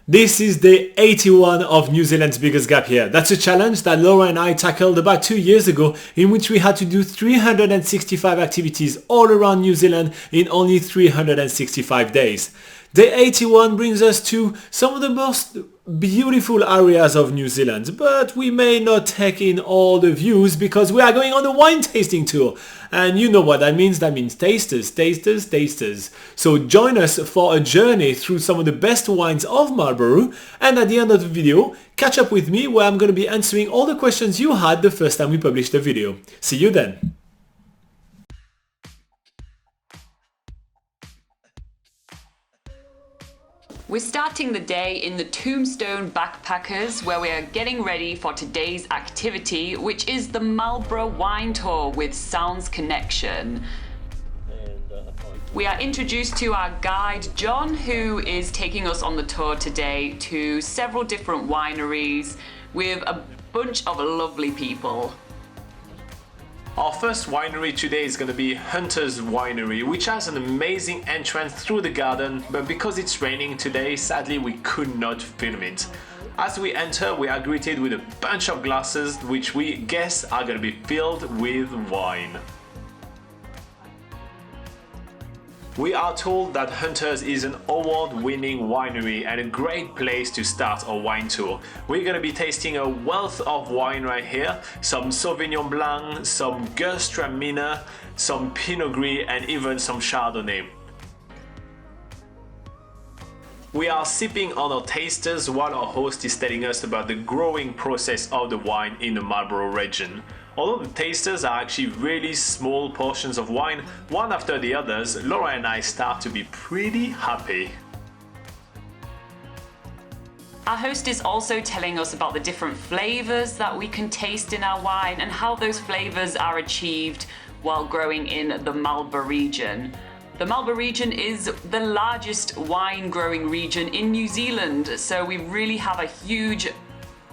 This is day 81 of New Zealand's Biggest Gap Year. That's a challenge that Laura and I tackled about 2 years ago, in which we had to do 365 activities all around New Zealand in only 365 days. Day 81 brings us to some of the most beautiful areas of New Zealand, but we may not take in all the views because we are going on a wine tasting tour. And you know what that means. That means tasters, tasters, tasters. So join us for a journey through some of the best wines of Marlborough, and at the end of the video, catch up with me where I'm going to be answering all the questions you had the first time we published the video. See you then. We're starting the day in the Tombstone Backpackers, where we are getting ready for today's activity, which is the Marlborough Wine Tour with Sounds Connection. We are introduced to our guide John, who is taking us on the tour today to several different wineries with a bunch of lovely people. Our first winery today is going to be Hunter's Winery, which has an amazing entrance through the garden, but because it's raining today, sadly we could not film it. As we enter, we are greeted with a bunch of glasses, which we guess are going to be filled with wine. We are told that Hunter's is an award-winning winery and a great place to start a wine tour. We're going to be tasting a wealth of wine right here, some Sauvignon Blanc, some Gewürztraminer, some Pinot Gris and even some Chardonnay. We are sipping on our tasters while our host is telling us about the growing process of the wine in the Marlborough region. Although the tasters are actually really small portions of wine, one after the others, Laura and I start to be pretty happy. Our host is also telling us about the different flavours that we can taste in our wine and how those flavours are achieved while growing in the Marlborough region. The Marlborough region is the largest wine growing region in New Zealand, so we really have a huge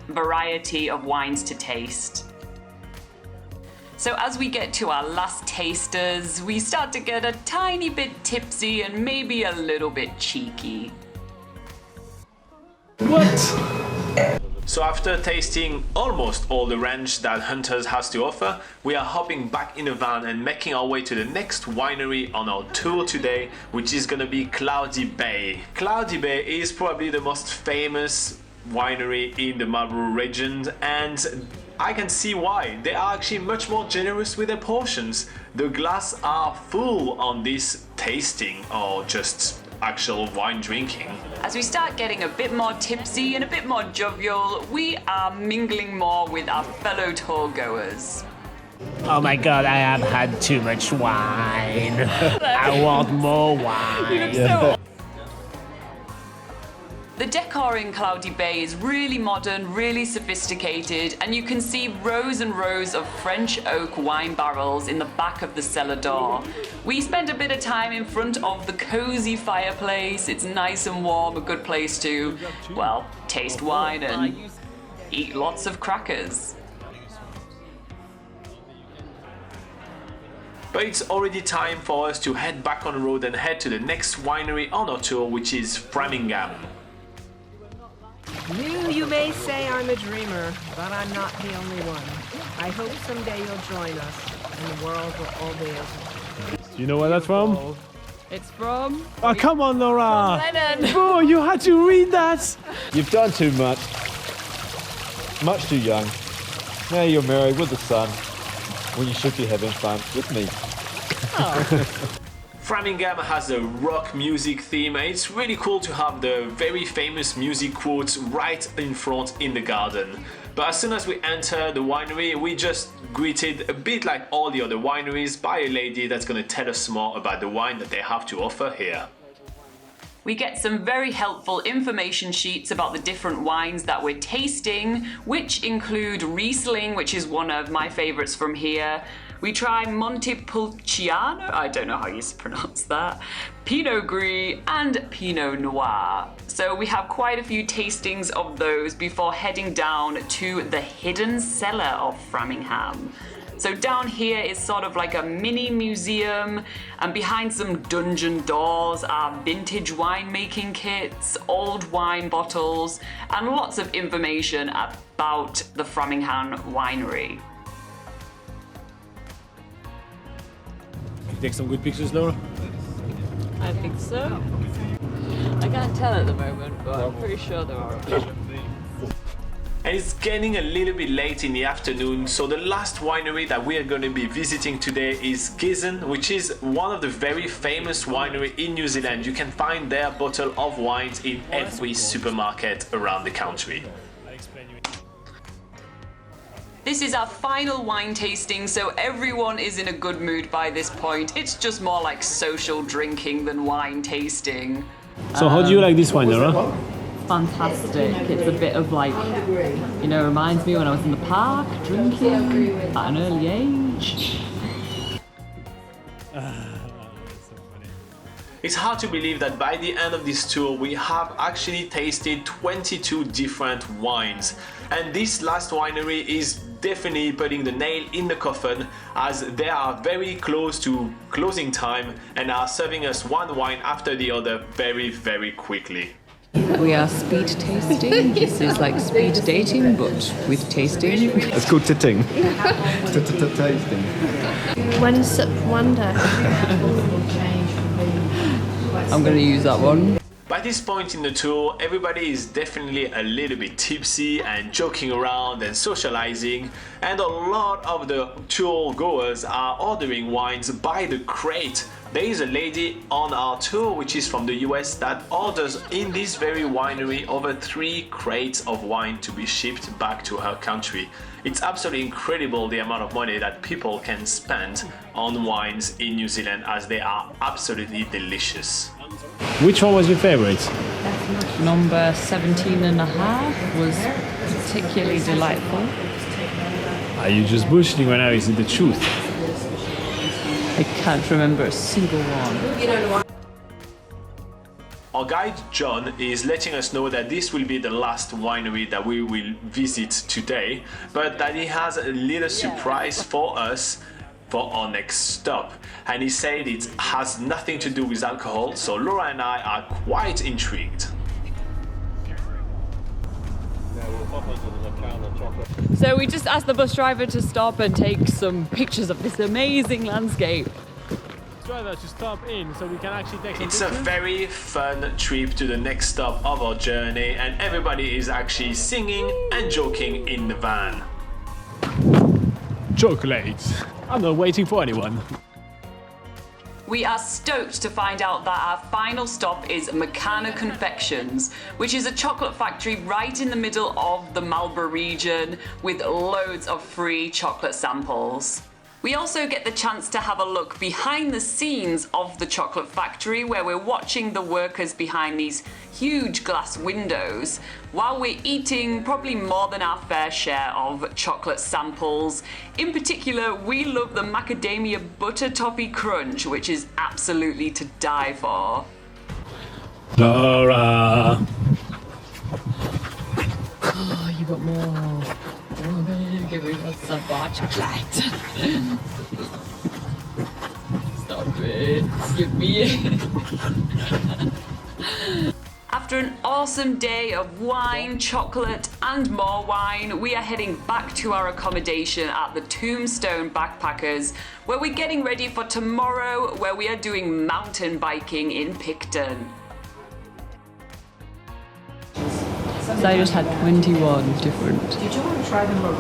variety of wines to taste. So as we get to our last tasters, we start to get a tiny bit tipsy and maybe a little bit cheeky. What? So after tasting almost all the range that Hunter's has to offer, we are hopping back in a van and making our way to the next winery on our tour today, which is gonna be Cloudy Bay. Cloudy Bay is probably the most famous winery in the Marlborough region, and I can see why. They are actually much more generous with their portions. The glass are full on this tasting or just actual wine drinking. As we start getting a bit more tipsy and a bit more jovial, we are mingling more with our fellow tour goers. Oh my god, I have had too much wine. I want more wine. The decor in Cloudy Bay is really modern, really sophisticated, and you can see rows and rows of French oak wine barrels in the back of the cellar door. We spent a bit of time in front of the cozy fireplace. It's nice and warm, a good place to, well, taste wine and eat lots of crackers. But it's already time for us to head back on the road and head to the next winery on our tour, which is Framingham. You may say I'm a dreamer, but I'm not the only one. I hope someday you'll join us, and the world will all be as Do you know where that's from? It's from... Oh, come on, Laura! Lennon! Oh, you had to read that! You've done too much. Much too young. Now you're married with a son, when you should be having fun with me. Framingham has a rock music theme, and it's really cool to have the very famous music quotes right in front in the garden. But as soon as we enter the winery, we just greeted a bit like all the other wineries by a lady that's going to tell us more about the wine that they have to offer here. We get some very helpful information sheets about the different wines that we're tasting, which include Riesling, which is one of my favorites from here. We try Montepulciano, I don't know how you pronounce that, Pinot Gris and Pinot Noir. So we have quite a few tastings of those before heading down to the hidden cellar of Framingham. So down here is sort of like a mini museum, and behind some dungeon doors are vintage winemaking kits, old wine bottles, and lots of information about the Framingham winery. Can you take some good pictures, Laura? I think so. I can't tell at the moment, but I'm pretty sure there are. And it's getting a little bit late in the afternoon, so the last winery that we are going to be visiting today is Zealand, which is one of the very famous winery in New Zealand. You can find their bottle of wines in every supermarket around the country. This is our final wine tasting, so everyone is in a good mood by this point. It's just more like social drinking than wine tasting. So how do you like this wine, Laura? Fantastic. It's a bit of like, you know, reminds me when I was in the park drinking at an early age. It's hard to believe that by the end of this tour we have actually tasted 22 different wines, and this last winery is definitely putting the nail in the coffin, as they are very close to closing time and are serving us one wine after the other very quickly. We are speed tasting. This is like speed dating, but with tasting. It's called titting. Tasting. One sip wonder. I'm going to use that one. By this point in the tour, everybody is definitely a little bit tipsy and joking around and socializing, and a lot of the tour goers are ordering wines by the crate. There is a lady on our tour which is from the US that orders in this very winery over 3 crates of wine to be shipped back to her country. It's absolutely incredible the amount of money that people can spend on wines in New Zealand, as they are absolutely delicious. Which one was your favorite? Number 17.5 was particularly delightful. Are you just bullshitting right now? Is it the truth? I can't remember a single one. Our guide John is letting us know that this will be the last winery that we will visit today, but that he has a little surprise for us for our next stop. And he said it has nothing to do with alcohol, so Laura and I are quite intrigued. So we just asked the bus driver to stop and take some pictures of this amazing landscape. Driver to stop in so we can actually take some pictures. It's a very fun trip to the next stop of our journey, and everybody is actually singing and joking in the van. Chocolates. I'm not waiting for anyone. We are stoked to find out that our final stop is Makana Confections, which is a chocolate factory right in the middle of the Marlborough region with loads of free chocolate samples. We also get the chance to have a look behind the scenes of the chocolate factory, where we're watching the workers behind these huge glass windows while we're eating probably more than our fair share of chocolate samples. In particular, we love the macadamia butter toffee crunch, which is absolutely to die for. Laura! Oh, you got more. Give me some bar chocolate. Stop it. Give me it. After an awesome day of wine, chocolate and more wine, we are heading back to our accommodation at the Tombstone Backpackers, where we're getting ready for tomorrow, where we are doing mountain biking in Picton. So I just had 21 different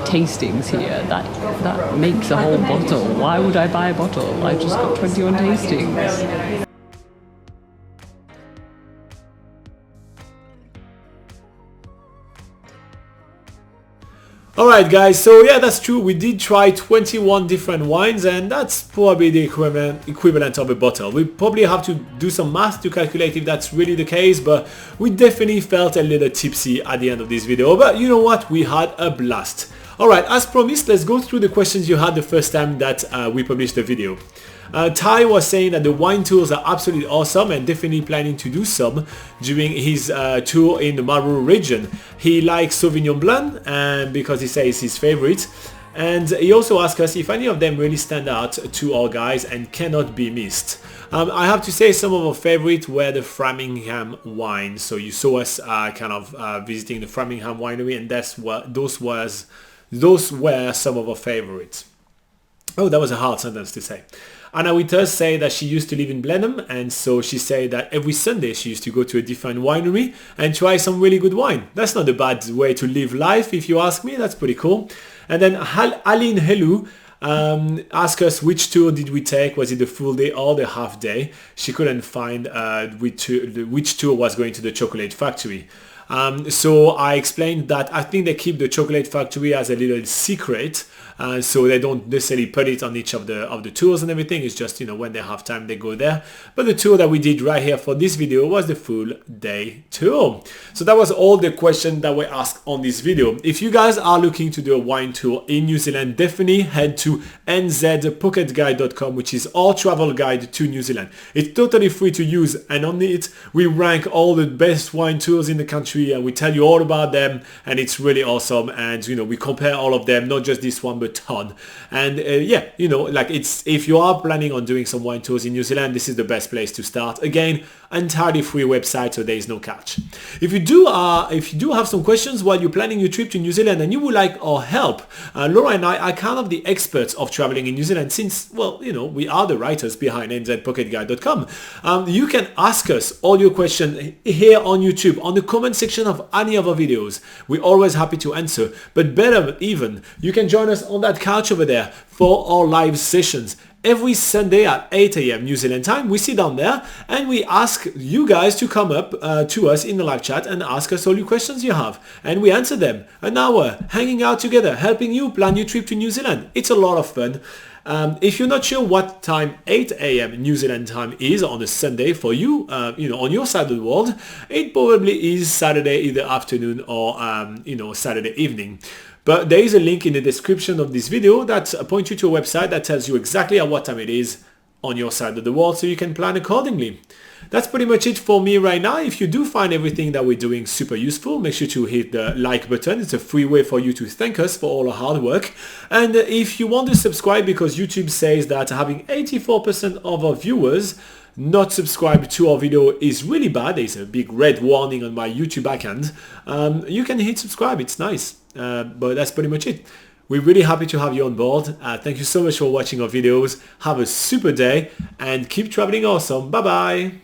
tastings here. That makes a whole bottle. Why would I buy a bottle? I just got 21 tastings. Alright guys, so yeah, that's true. We did try 21 different wines, and that's probably the equivalent of a bottle. We probably have to do some math to calculate if that's really the case, but we definitely felt a little tipsy at the end of this video. But you know what? We had a blast. Alright, as promised, let's go through the questions you had the first time that we published the video. Ty was saying that the wine tours are absolutely awesome and definitely planning to do some during his tour in the Marlborough region. He likes Sauvignon Blanc because he says his favorite. And he also asked us if any of them really stand out to our guys and cannot be missed. I have to say some of our favorites were the Framingham wine. So you saw us visiting the Framingham winery, and those were some of our favorites. Oh, that was a hard sentence to say. Anna Witters say that she used to live in Blenheim, and so she said that every Sunday she used to go to a different winery and try some really good wine. That's not a bad way to live life, if you ask me. That's pretty cool. And then Aline Helu asked us which tour did we take. Was it the full day or the half day? She couldn't find which tour was going to the chocolate factory. So I explained that I think they keep the chocolate factory as a little secret, so they don't necessarily put it on each of the tours and everything. It's just, you know, when they have time they go there. But the tour that we did right here for this video was the full day tour. So that was all the questions that were asked on this video. If you guys are looking to do a wine tour in New Zealand, definitely head to NZPocketGuide.com, which is our travel guide to New Zealand. It's totally free to use, and on it we rank all the best wine tours in the country, and we tell you all about them, and it's really awesome. And you know, we compare all of them, not just this one but ton. And yeah, you know, like, it's, if you are planning on doing some wine tours in New Zealand, this is the best place to start. Again, entirely free website, so there is no catch. If you do have some questions while you're planning your trip to New Zealand and you would like our help, Laura and I are kind of the experts of traveling in New Zealand, since, well, you know, we are the writers behind NZPocketGuide.com. You can ask us all your questions here on YouTube, on the comment section of any of our videos. We're always happy to answer. But better even, you can join us on that couch over there for our live sessions. Every Sunday at 8 a.m. New Zealand time, we sit down there and we ask you guys to come up to us in the live chat and ask us all your questions you have. And we answer them. An hour, hanging out together, helping you plan your trip to New Zealand. It's a lot of fun. If you're not sure what time 8 a.m. New Zealand time is on a Sunday for you, you know, on your side of the world, it probably is Saturday either afternoon or, you know, Saturday evening. But there is a link in the description of this video that points you to a website that tells you exactly at what time it is on your side of the world, so you can plan accordingly. That's pretty much it for me right now. If you do find everything that we're doing super useful, make sure to hit the like button. It's a free way for you to thank us for all our hard work. And if you want to subscribe, because YouTube says that having 84% of our viewers not subscribed to our video is really bad, there's a big red warning on my YouTube backend, you can hit subscribe. It's nice. But that's pretty much it. We're really happy to have you on board. Thank you so much for watching our videos. Have a super day and keep traveling awesome. Bye bye.